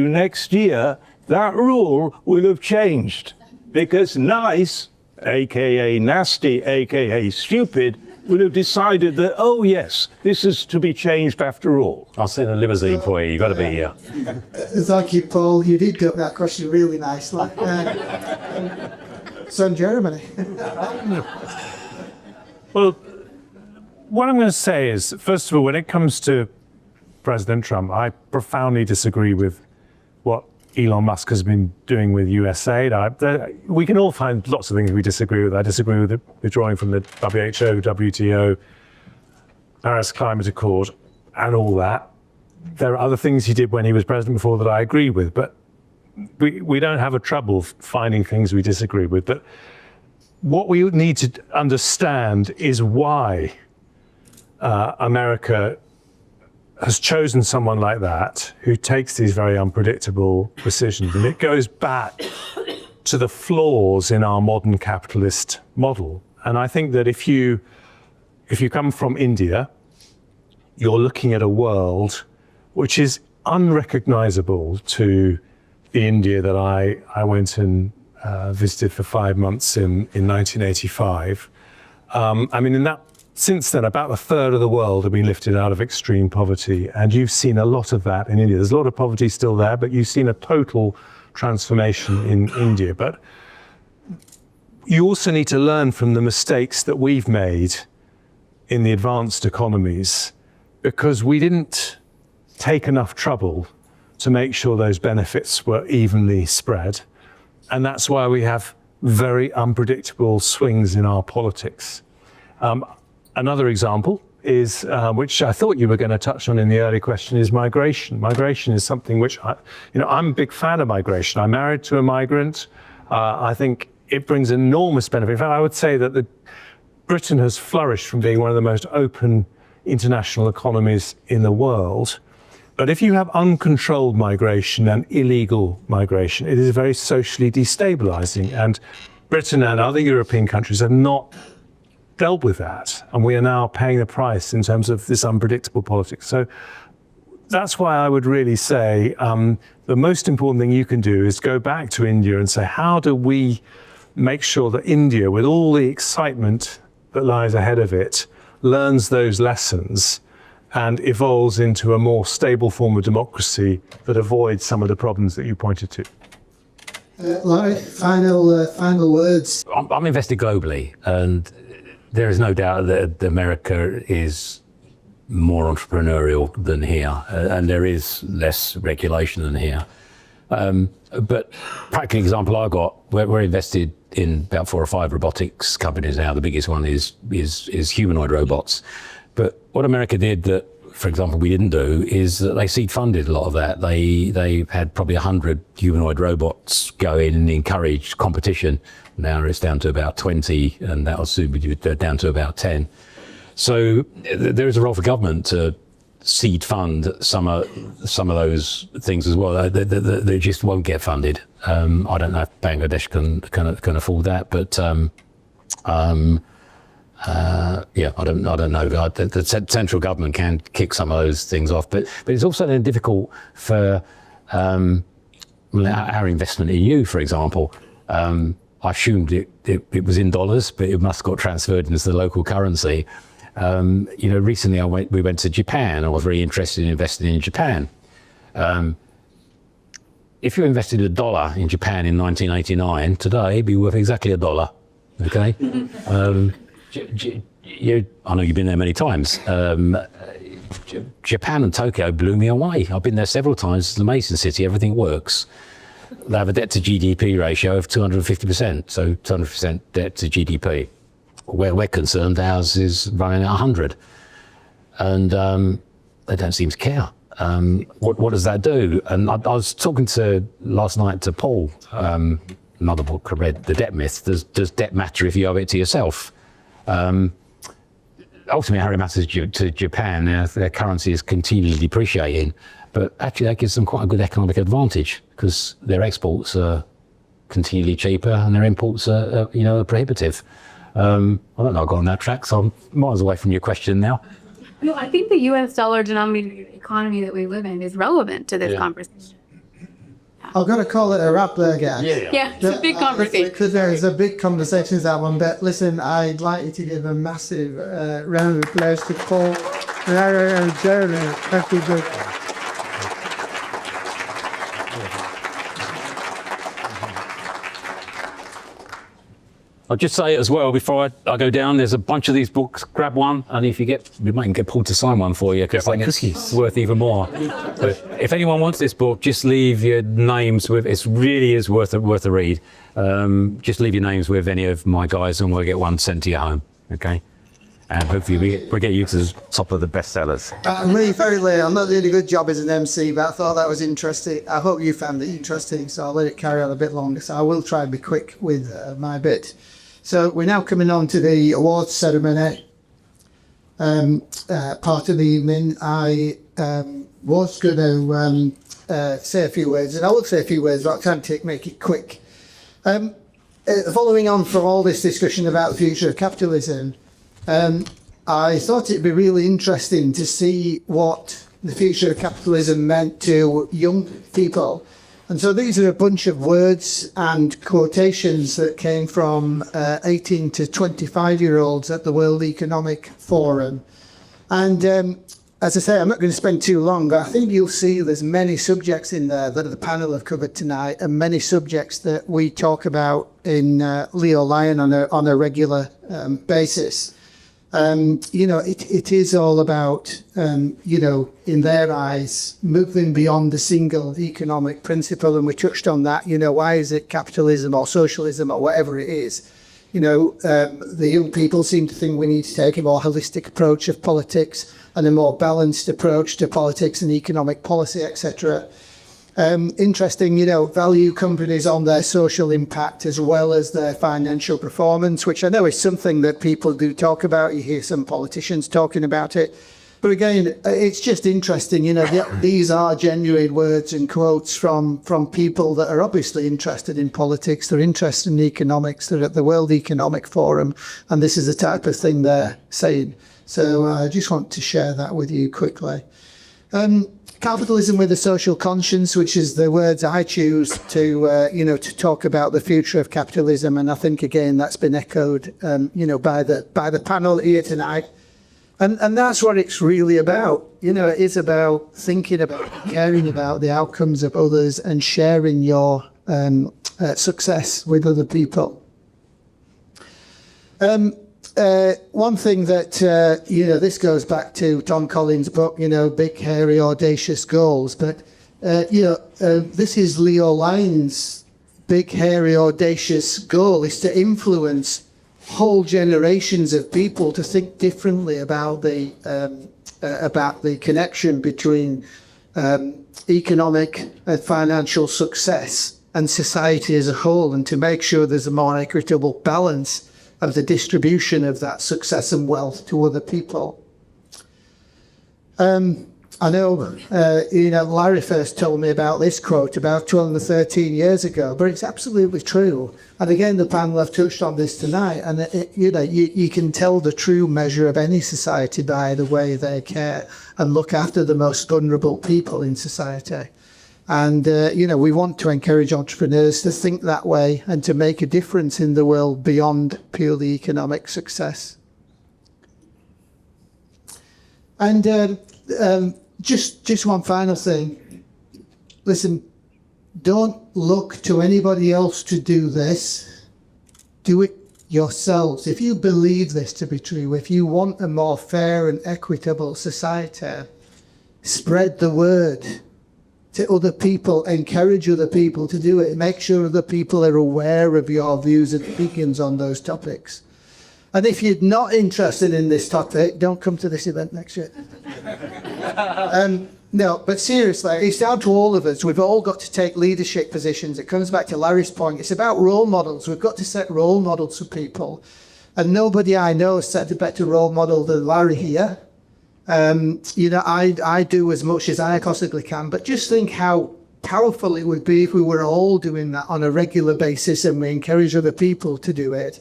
next year that rule will have changed because NICE, aka nasty, aka stupid, will have decided that, oh yes, this is to be changed after all. I'll send a limousine for you. You've got to be here. Thank you, Paul. You did get that question really nicely. So in Germany. Well, what I'm going to say is, first of all, when it comes to President Trump, I profoundly disagree with what Elon Musk has been doing with USAID. We can all find lots of things we disagree with. I disagree with it withdrawing from the WHO, WTO, Paris Climate Accord, and all that. There are other things he did when he was president before that I agree with, but we don't have a trouble finding things we disagree with. But what we need to understand is why America has chosen someone like that who takes these very unpredictable decisions. And it goes back to the flaws in our modern capitalist model. And I think that if you come from India, you're looking at a world which is unrecognizable to the India that I went and visited for 5 months in 1985. I mean, since then, about a third of the world have been lifted out of extreme poverty. And you've seen a lot of that in India. There's a lot of poverty still there, but you've seen a total transformation in India. But you also need to learn from the mistakes that we've made in the advanced economies, because we didn't take enough trouble to make sure those benefits were evenly spread. And that's why we have very unpredictable swings in our politics. Another example is, which I thought you were going to touch on in the early question, is migration. Migration is something which, I'm a big fan of migration. I'm married to a migrant. I think it brings enormous benefit. In fact, I would say that Britain has flourished from being one of the most open international economies in the world. But if you have uncontrolled migration and illegal migration, it is very socially destabilizing. And Britain and other European countries have not dealt with that. And we are now paying the price in terms of this unpredictable politics. So that's why I would really say the most important thing you can do is go back to India and say, how do we make sure that India, with all the excitement that lies ahead of it, learns those lessons and evolves into a more stable form of democracy that avoids some of the problems that you pointed to. Larry, final words. I'm invested globally, and there is no doubt that America is more entrepreneurial than here, and there is less regulation than here. But practical example I got, we're invested in about 4 or 5 robotics companies now. The biggest one is humanoid robots. But what America did that, for example, we didn't do is that they seed funded a lot of that. They had probably 100 humanoid robots go in and encouraged competition. Now it's down to about 20, and that'll soon be down to about 10. So there is a role for government to seed fund some of those things as well. They just won't get funded. I don't know if Bangladesh can afford that, but yeah, I don't know. The central government can kick some of those things off, but it's also then difficult for our investment in you, for example. I assumed it was in dollars, but it must have got transferred into the local currency. Recently we went to Japan. I was very interested in investing in Japan. If you invested $1 in Japan in 1989, today it'd be worth exactly $1. Okay. I know you've been there many times. Japan and Tokyo blew me away. I've been there several times. It's an amazing city. Everything works. They have a debt to GDP ratio of 250%, so 200% debt to GDP. Where we're concerned, ours is running at 100, and they don't seem to care. What does that do? And I was talking last night to Paul, another book I read, The Debt Myth. Does debt matter if you owe it to yourself? Ultimately, how it matters to Japan, their currency is continually depreciating, but actually that gives them quite a good economic advantage because their exports are continually cheaper and their imports are prohibitive. I don't know, I've gone on that track, so I'm miles away from your question now. No, I think the U.S. dollar denominated economy that we live in is relevant to this conversation. I've got to call it a wrap there, guys. Yeah, it's a big conversation. Because there is a big conversation to that one. But listen, I'd like you to give a massive round of applause to Paul, Lara, and Jeremy. Thank you both. I'll just say as well, before I go down, there's a bunch of these books. Grab one, and if we might get Paul to sign one for you, because it's worth even more. But if anyone wants this book, just leave your names with, it really is worth a read. Just leave your names with any of my guys, and we'll get one sent to your home, okay? And hopefully we'll get you to the top of the bestsellers. I'm really very late. I'm not doing a good job as an MC, but I thought that was interesting. I hope you found it interesting, so I'll let it carry on a bit longer. So I will try and be quick with my bit. So we're now coming on to the awards ceremony part of the evening. I was going to say a few words, and I will say a few words, but I'll try and make it quick. Following on from all this discussion about the future of capitalism, I thought it'd be really interesting to see what the future of capitalism meant to young people. And so these are a bunch of words and quotations that came from 18 to 25-year-olds at the World Economic Forum. And as I say, I'm not going to spend too long, but I think you'll see there's many subjects in there that the panel have covered tonight, and many subjects that we talk about in Leo Lion on a regular basis. It is all about, in their eyes, moving beyond the single economic principle. And we touched on that, why is it capitalism or socialism or whatever it is? The young people seem to think we need to take a more holistic approach of politics and a more balanced approach to politics and economic policy, etc. Interesting, value companies on their social impact as well as their financial performance, which I know is something that people do talk about. You hear some politicians talking about it. But again, it's just interesting, these are genuine words and quotes from people that are obviously interested in politics, they're interested in economics, they're at the World Economic Forum, and this is the type of thing they're saying. So I just want to share that with you quickly. Capitalism with a social conscience, which is the words I choose to talk about the future of capitalism, and I think again that's been echoed, by the panel here tonight, and that's what it's really about. It is about thinking about, caring about the outcomes of others, and sharing your success with other people. One thing that, this goes back to Tom Collins' book, Big, Hairy, Audacious Goals. But, this is Leo Lion's big, hairy, audacious goal, is to influence whole generations of people to think differently about the connection between economic and financial success and society as a whole, and to make sure there's a more equitable balance of the distribution of that success and wealth to other people. I know, Larry first told me about this quote about 12 or 13 years ago, but it's absolutely true. And again, the panel have touched on this tonight, and you can tell the true measure of any society by the way they care and look after the most vulnerable people in society. And, we want to encourage entrepreneurs to think that way and to make a difference in the world beyond purely economic success. And just one final thing. Listen, don't look to anybody else to do this. Do it yourselves. If you believe this to be true, if you want a more fair and equitable society, spread the word to other people, encourage other people to do it, make sure other people are aware of your views and opinions on those topics. And if you're not interested in this topic, don't come to this event next year. No, but seriously, it's down to all of us. We've all got to take leadership positions. It comes back to Larry's point. It's about role models. We've got to set role models for people. And nobody I know has set a better role model than Larry here. I do as much as I possibly can, but just think how powerful it would be if we were all doing that on a regular basis and we encourage other people to do it.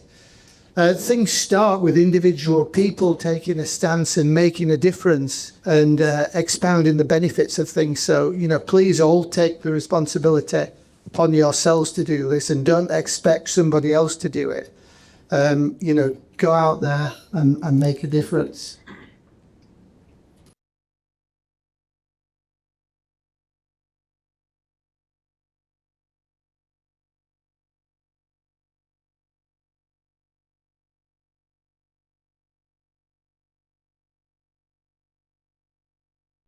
Things start with individual people taking a stance and making a difference and expounding the benefits of things. So, please all take the responsibility upon yourselves to do this, and don't expect somebody else to do it. Go out there and make a difference.